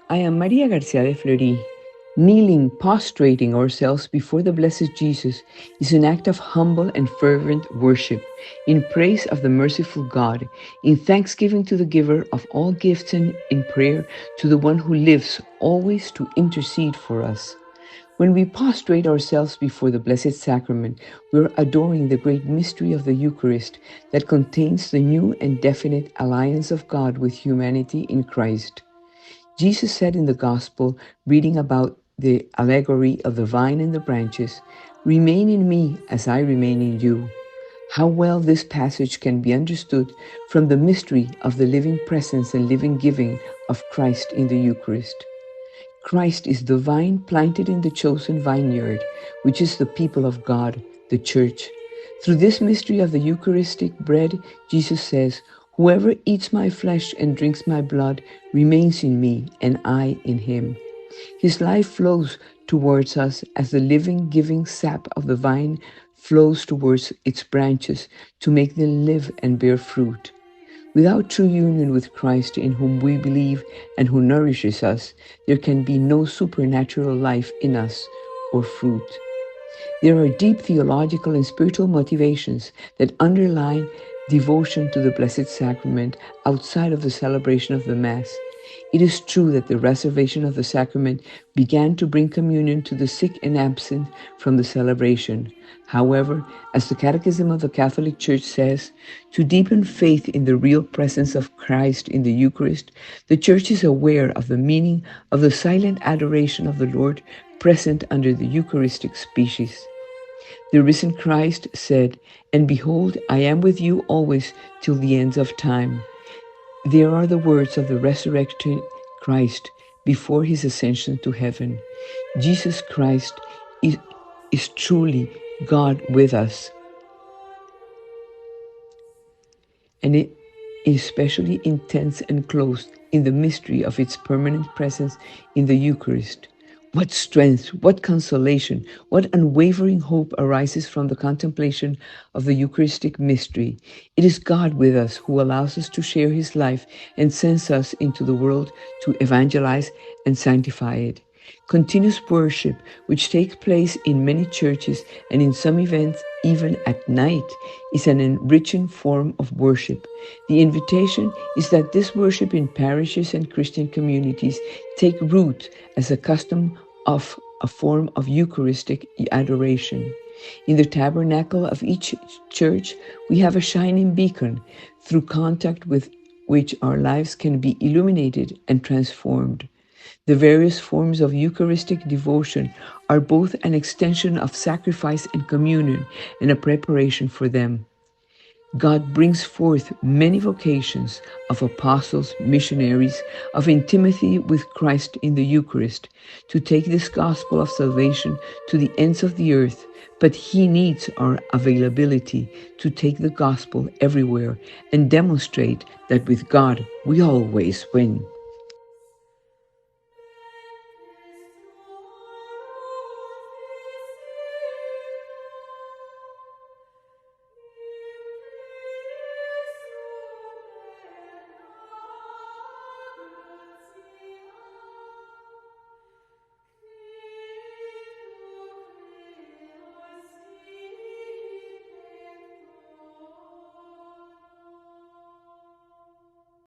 I am Maria Garcia de Fleury. Kneeling, prostrating ourselves before the Blessed Jesus is an act of humble and fervent worship, in praise of the merciful God, in thanksgiving to the giver of all gifts, and in prayer to the one who lives always to intercede for us. When we prostrate ourselves before the Blessed Sacrament, we are adoring the great mystery of the Eucharist that contains the new and definite alliance of God with humanity in Christ. Jesus said in the Gospel, reading about the allegory of the vine and the branches, "Remain in me as I remain in you." How well this passage can be understood from the mystery of the living presence and living giving of Christ in the Eucharist. Christ is the vine planted in the chosen vineyard, which is the people of God, the church. Through this mystery of the Eucharistic bread, Jesus says, "Whoever eats my flesh and drinks my blood remains in me, and I in him." His life flows towards us as the living, giving sap of the vine flows towards its branches to make them live and bear fruit. Without true union with Christ, in whom we believe and who nourishes us, there can be no supernatural life in us or fruit. There are deep theological and spiritual motivations that underline devotion to the Blessed Sacrament outside of the celebration of the Mass. It is true that the reservation of the sacrament began to bring communion to the sick and absent from the celebration. However, as the Catechism of the Catholic Church says, to deepen faith in the real presence of Christ in the Eucharist, the Church is aware of the meaning of the silent adoration of the Lord present under the Eucharistic species. The risen Christ said, "And behold, I am with you always till the ends of time." There are the words of the resurrected Christ before his ascension to heaven. Jesus Christ is truly God with us, and it is especially intense and close in the mystery of its permanent presence in the Eucharist. What strength, what consolation, what unwavering hope arises from the contemplation of the Eucharistic mystery. It is God with us who allows us to share his life and sends us into the world to evangelize and sanctify it. Continuous worship, which takes place in many churches and in some events even at night, is an enriching form of worship. The invitation is that this worship in parishes and Christian communities take root as a custom of a form of Eucharistic adoration. In the tabernacle of each church, we have a shining beacon through contact with which our lives can be illuminated and transformed. The various forms of Eucharistic devotion are both an extension of sacrifice and communion and a preparation for them. God brings forth many vocations of apostles, missionaries, of intimacy with Christ in the Eucharist, to take this gospel of salvation to the ends of the earth, but he needs our availability to take the gospel everywhere and demonstrate that with God we always win.